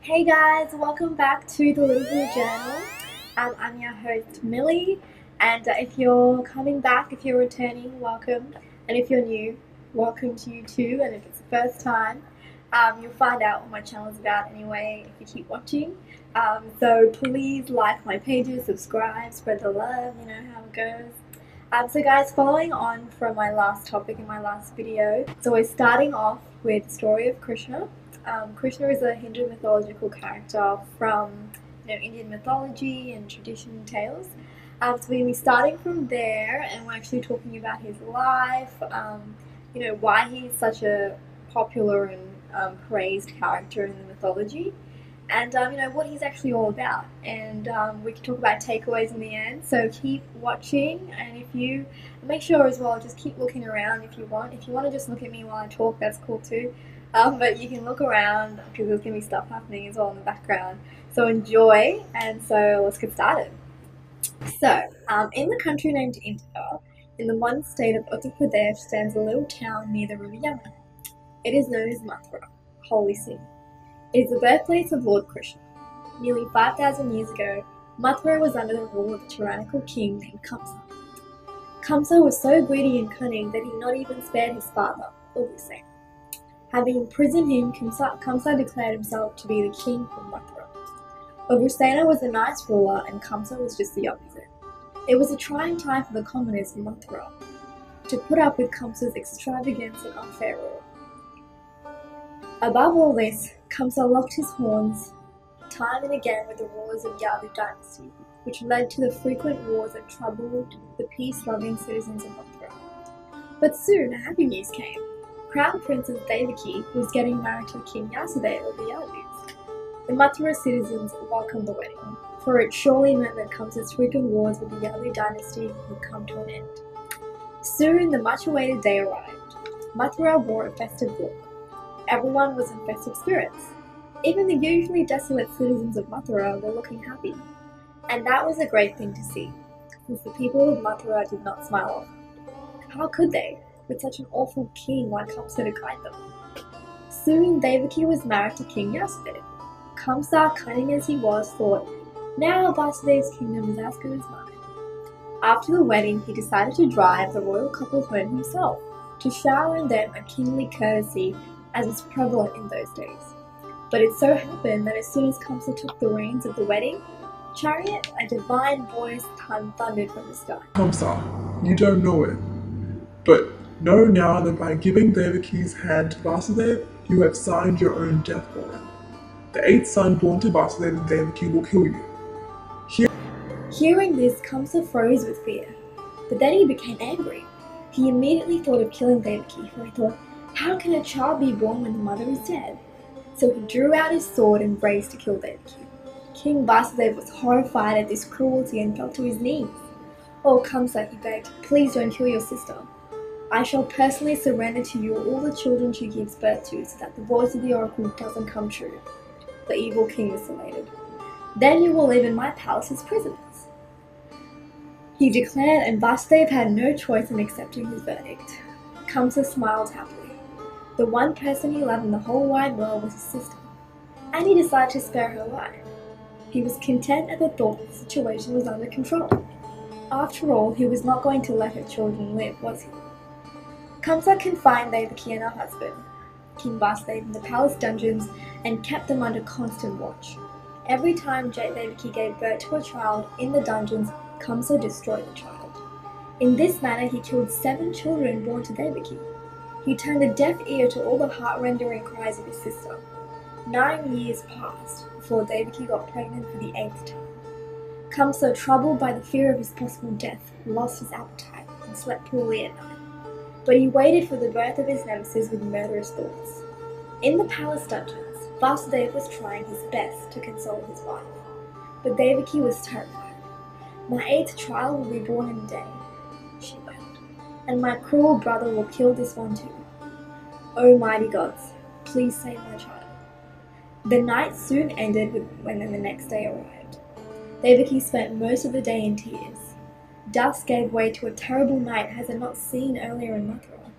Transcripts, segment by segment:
Hey guys, welcome back to the Little Blue Journal. I'm your host Millie, and if you're coming back, if you're returning, welcome, and if you're new, welcome to you too. And if it's the first time, you'll find out what my channel is about anyway if you keep watching. So please like my pages, subscribe, spread the love. You know how it goes. So guys, following on from my last topic in my last video, so we're starting off with the story of Krishna. Krishna is a Hindu mythological character from Indian mythology and tradition tales. So we're going to be starting from there, and we're actually talking about his life, why he's such a popular and praised character in the mythology, and what he's actually all about. And we can talk about takeaways in the end. So keep watching, and if you make sure as well, just keep looking around if you want. If you want to just look at me while I talk, that's cool too. But you can look around because there's going to be stuff happening as well in the background. So enjoy, and so let's get started. So, in the country named India, in the modern state of Uttar Pradesh, stands a little town near the river Yamuna. It is known as Mathura, Holy City. It is the birthplace of Lord Krishna. Nearly 5,000 years ago, Mathura was under the rule of a tyrannical king named Kamsa. Kamsa was so greedy and cunning that he not even spared his father, Ugrasena. Having imprisoned him, Kamsa declared himself to be the king of Mathura. Ugrasena was a nice ruler and Kamsa was just the opposite. It was a trying time for the commoners in Mathura to put up with Kamsa's extravagance and unfair rule. Above all this, Kamsa locked his horns time and again with the rulers of Yadu dynasty, which led to the frequent wars that troubled the peace-loving citizens of Mathura. But soon, happy news came. Crown Princess Devaki was getting married to King Yasudeva of the Yadus. The Mathura citizens welcomed the wedding, for it surely meant that Kamsa's frequent wars with the Yadu dynasty would come to an end. Soon, the much-awaited day arrived. Mathura wore a festive look. Everyone was in festive spirits. Even the usually desolate citizens of Mathura were looking happy. And that was a great thing to see, since the people of Mathura did not smile often. How could they, with such an awful king like Kamsa to guide them? Soon Devaki was married to King Yasudeva. Kamsa, cunning as he was, thought, now Vasudev's kingdom is as good as mine. After the wedding, he decided to drive the royal couple home himself, to shower on them a kingly courtesy as was prevalent in those days. But it so happened that as soon as Kamsa took the reins of the wedding chariot, a divine voice thundered from the sky. Kamsa, you don't know it, but know now that by giving Devaki's hand to Vasudeva, you have signed your own death warrant. The eighth son born to Vasudeva and Devaki will kill you. Hearing this, Kamsa froze with fear, but then he became angry. He immediately thought of killing Devaki, for he thought, how can a child be born when the mother is dead? So he drew out his sword and raced to kill Devaki. King Vasudeva was horrified at this cruelty and fell to his knees. Oh Kamsa, he begged, please don't kill your sister. I shall personally surrender to you all the children she gives birth to so that the voice of the oracle doesn't come true. The evil king was elated. Then you will live in my palace as prisoners, he declared, and Vasudeva had no choice in accepting his verdict. Kamsa smiled happily. The one person he loved in the whole wide world was his sister, and he decided to spare her life. He was content at the thought that the situation was under control. After all, he was not going to let her children live, was he? Kamsa confined Devaki and her husband, King Vasudeva, in the palace dungeons and kept them under constant watch. Every time Devaki gave birth to a child in the dungeons, Kamsa destroyed the child. In this manner, he killed 7 children born to Devaki. He turned a deaf ear to all the heart-rending cries of his sister. 9 years passed before Devaki got pregnant for the 8th time. Kamsa, troubled by the fear of his possible death, lost his appetite and slept poorly at night. But he waited for the birth of his nemesis with murderous thoughts. In the palace dungeons, Vasudeva was trying his best to console his wife, but Devaki was terrified. My 8th child will be born in a day, she wept, and my cruel brother will kill this one too. O mighty gods, please save my child. The night soon ended when the next day arrived. Devaki spent most of the day in tears. Dusk gave way to a terrible night as had not seen earlier in Mathura.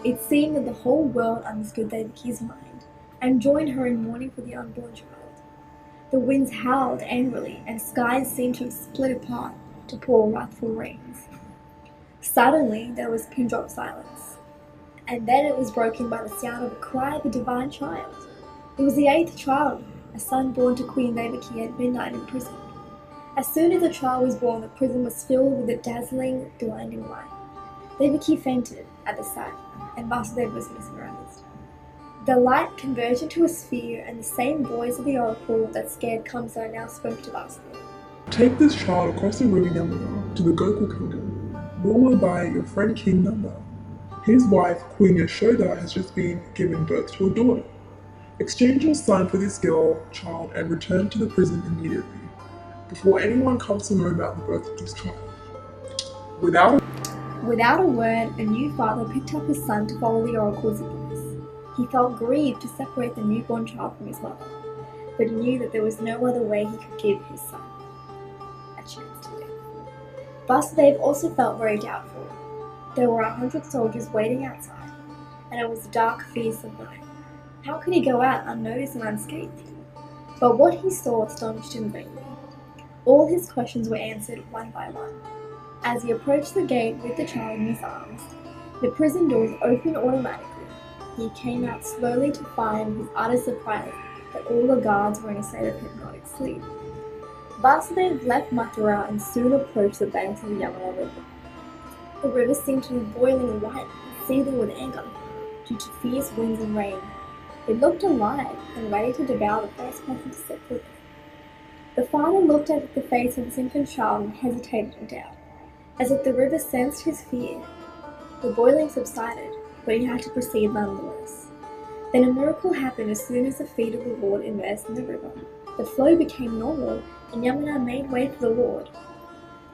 It seemed that the whole world understood Devaki's mind and joined her in mourning for the unborn child. The winds howled angrily, and skies seemed to have split apart to pour wrathful rains. Suddenly there was pin-drop silence, and then it was broken by the sound of a cry of a divine child. It was the 8th child, a son born to Queen Devaki at midnight in prison. As soon as the child was born, the prison was filled with a dazzling, blinding light. Devaki fainted at the sight, and Vasudeva was mesmerized. The light converged into a sphere, and the same voice of the oracle that scared Kamsa now spoke to Vasudeva. Take this child across the river Yamuna to the Gokul Kingdom, ruled by your friend King Nanda. His wife, Queen Yashoda, has just been given birth to a daughter. Exchange your son for this child and return to the prison immediately, before anyone comes to know about the birth of this child. Without a word, the new father picked up his son to follow the oracle's advice. He felt grieved to separate the newborn child from his mother, but he knew that there was no other way he could give his son a chance to live. Vasudeva also felt very doubtful. There were 100 soldiers waiting outside, and it was a dark, fearsome night. How could he go out unnoticed and unscathed? But what he saw astonished him greatly. All his questions were answered one by one. As he approached the gate with the child in his arms, the prison doors opened automatically. He came out slowly to find, his utter surprise, that all the guards were in a state of hypnotic sleep. Vasudeva left Mathura and soon approached the banks of the Yamuna River. The river seemed to be boiling white and seething with anger due to fierce winds and rain. It looked alive and ready to devour the first person to step foot there. The father looked at the face of his infant child and hesitated in doubt, as if the river sensed his fear. The boiling subsided, but he had to proceed nonetheless. Then a miracle happened as soon as the feet of the Lord immersed in the river. The flow became normal, and Yamuna made way for the Lord.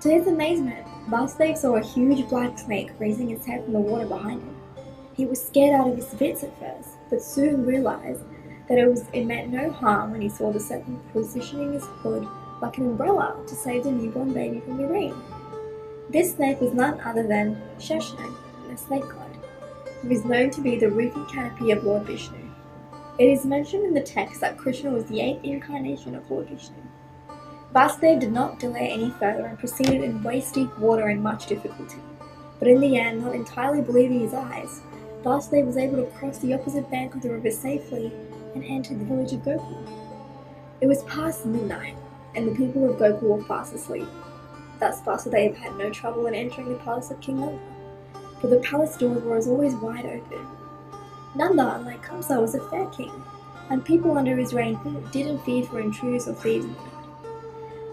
To his amazement, Vasudeva saw a huge black snake raising its head from the water behind him. He was scared out of his wits at first, but soon realized that it meant no harm when he saw the serpent positioning his hood like an umbrella to save the newborn baby from the rain. This snake was none other than Sheshanag, the snake god, who is known to be the rupee canopy of Lord Vishnu. It is mentioned in the text that Krishna was the 8th incarnation of Lord Vishnu. Vasudeva did not delay any further and proceeded in waist-deep water in much difficulty. But in the end, not entirely believing his eyes, Vasudeva was able to cross the opposite bank of the river safely and enter the village of Gokul. It was past midnight, and the people of Gokul were fast asleep. Thus Vasudeva had no trouble in entering the palace of King Nanda, for the palace doors were as always wide open. Nanda, unlike Kamsa, was a fair king, and people under his reign didn't fear for intruders or thieves.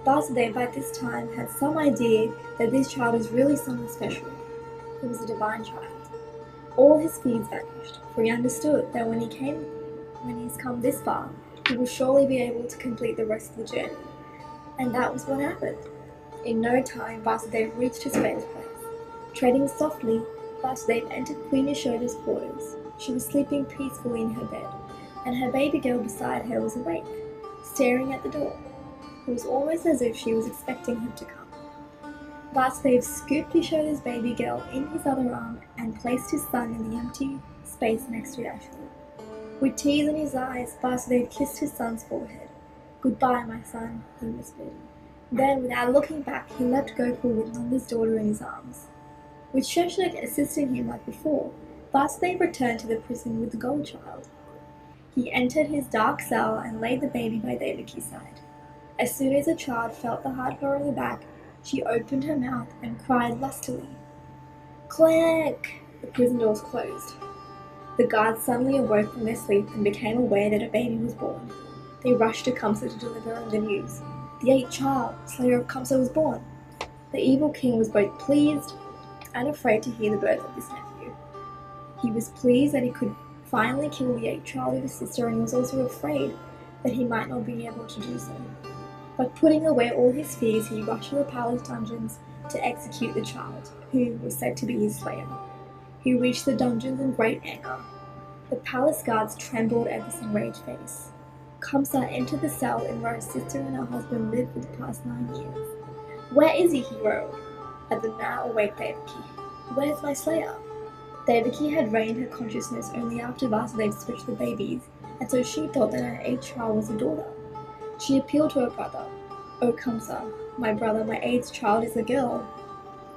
Vasudeva by this time had some idea that this child was really someone special. He was a divine child. All his fears vanished, for he understood that when he's come this far, he will surely be able to complete the rest of the journey. And that was what happened. In no time, Vasudeva reached his favorite place. Treading softly, Vasudeva entered Queen Yashoda's quarters. She was sleeping peacefully in her bed, and her baby girl beside her was awake, staring at the door. It was almost as if she was expecting him to come. Vasudeva scooped Yashoda's baby girl in his other arm and placed his son in the empty space next to Yashoda. With tears in his eyes, Vasudeva kissed his son's forehead. "Goodbye, my son," he whispered. Then, without looking back, he left Gokul with Nanda's daughter in his arms. With Sheshanag assisting him like before, Vasudeva returned to the prison with the gold child. He entered his dark cell and laid the baby by Devaki's side. As soon as the child felt the hard paw on the back, she opened her mouth and cried lustily. Clank! The prison doors closed. The guards suddenly awoke from their sleep and became aware that a baby was born. They rushed to Kamsa to deliver him the news. The 8th child, slayer of Kamsa, was born. The evil king was both pleased and afraid to hear the birth of his nephew. He was pleased that he could finally kill the 8th child of his sister, and he was also afraid that he might not be able to do so. But putting away all his fears, he rushed to the palace dungeons to execute the child, who was said to be his slayer. He reached the dungeons in great anger. The palace guards trembled at this enraged face. Kamsa entered the cell in where his sister and her husband lived for the past 9 years. "Where is he?" roared at the now awake Devaki. "Where's my slayer?" Devaki had regained her consciousness only after Vasudeva switched the babies, and so she thought that her 8th child was a daughter. She appealed to her brother. "O Kamsa, my brother, my aide's child is a girl,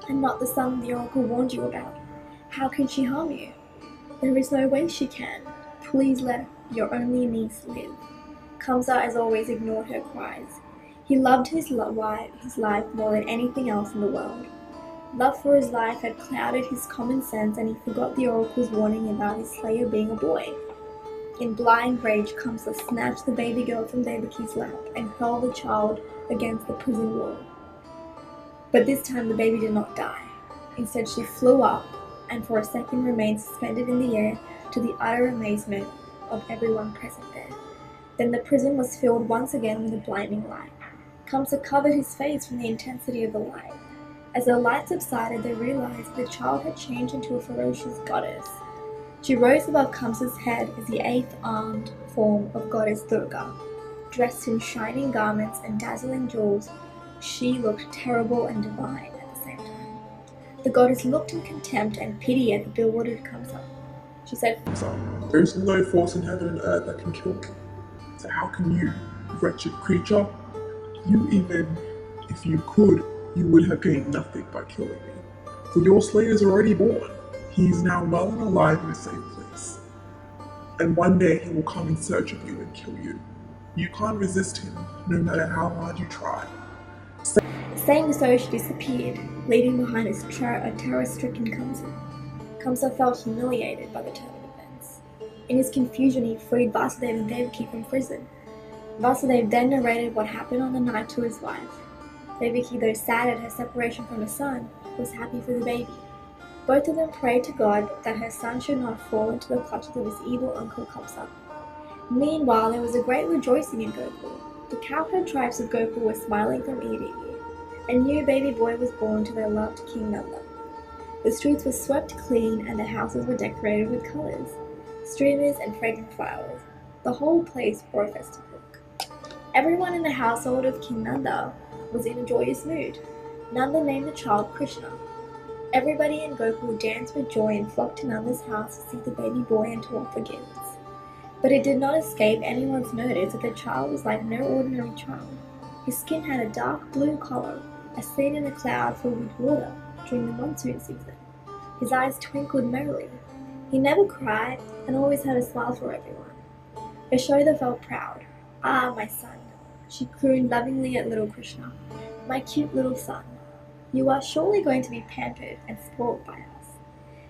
and not the son the oracle warned you about. How can she harm you?" "There is no way she can. Please let your only niece live." Kamsa, as always, ignored her cries. He loved his life more than anything else in the world. Love for his life had clouded his common sense, and he forgot the oracle's warning about his slayer being a boy. In blind rage, Kamsa snatched the baby girl from Devaki's lap and hurled the child against the prison wall. But this time the baby did not die. Instead, she flew up and for a second remained suspended in the air, to the utter amazement of everyone present there. Then the prison was filled once again with a blinding light. Kamsa covered his face from the intensity of the light. As the light subsided, they realized the child had changed into a ferocious goddess. She rose above Kamsa's head as the eighth-armed form of goddess Durga. Dressed in shining garments and dazzling jewels, she looked terrible and divine at the same time. The goddess looked in contempt and pity at the bewildered Kamsa. She said, "There is no force in heaven and earth that can kill me. So how can you, wretched creature? You, even if you could, you would have gained nothing by killing me. For your slayer is already born. He is now well and alive in a safe place. And one day he will come in search of you and kill you. You can't resist him, no matter how hard you try." Saying so, she disappeared, leaving behind a terror-stricken Kamsa. Kamsa felt humiliated by the turn of events. In his confusion, he freed Vasudeva and Devaki from prison. Vasudeva then narrated what happened on the night to his wife. Devaki, though sad at her separation from her son, was happy for the baby. Both of them prayed to God that her son should not fall into the clutches of his evil uncle Kamsa. Meanwhile, there was a great rejoicing in Gokul. The cowherd tribes of Gokul were smiling from ear to ear. A new baby boy was born to their loved King Nanda. The streets were swept clean and the houses were decorated with colors, streamers and fragrant flowers. The whole place bore a festive look. Everyone in the household of King Nanda was in a joyous mood. Nanda named the child Krishna. Everybody in Gokul danced with joy and flocked to Nanda's house to see the baby boy and to offer gifts. But it did not escape anyone's notice that the child was like no ordinary child. His skin had a dark blue color, as seen in a cloud filled with water during the monsoon season. His eyes twinkled merrily. He never cried and always had a smile for everyone. Yashoda felt proud. "Ah, my son," she crooned lovingly at little Krishna. "My cute little son. You are surely going to be pampered and spoiled by us."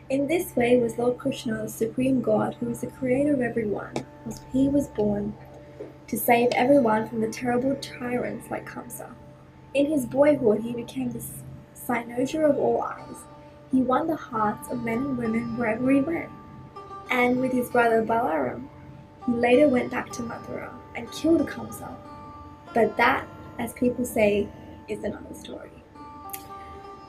In this way was Lord Krishna, the supreme God, who is the creator of everyone. He was born to save everyone from the terrible tyrants like Kamsa. In his boyhood, he became the cynosure of all eyes. He won the hearts of men and women wherever he went. And with his brother Balaram, he later went back to Mathura and killed Kamsa. But that, as people say, is another story.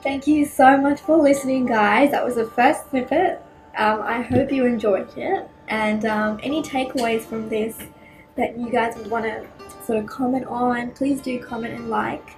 Thank you so much for listening, guys. That was the first snippet. I hope you enjoyed it. And any takeaways from this that you guys would want to sort of comment on, please do comment and like.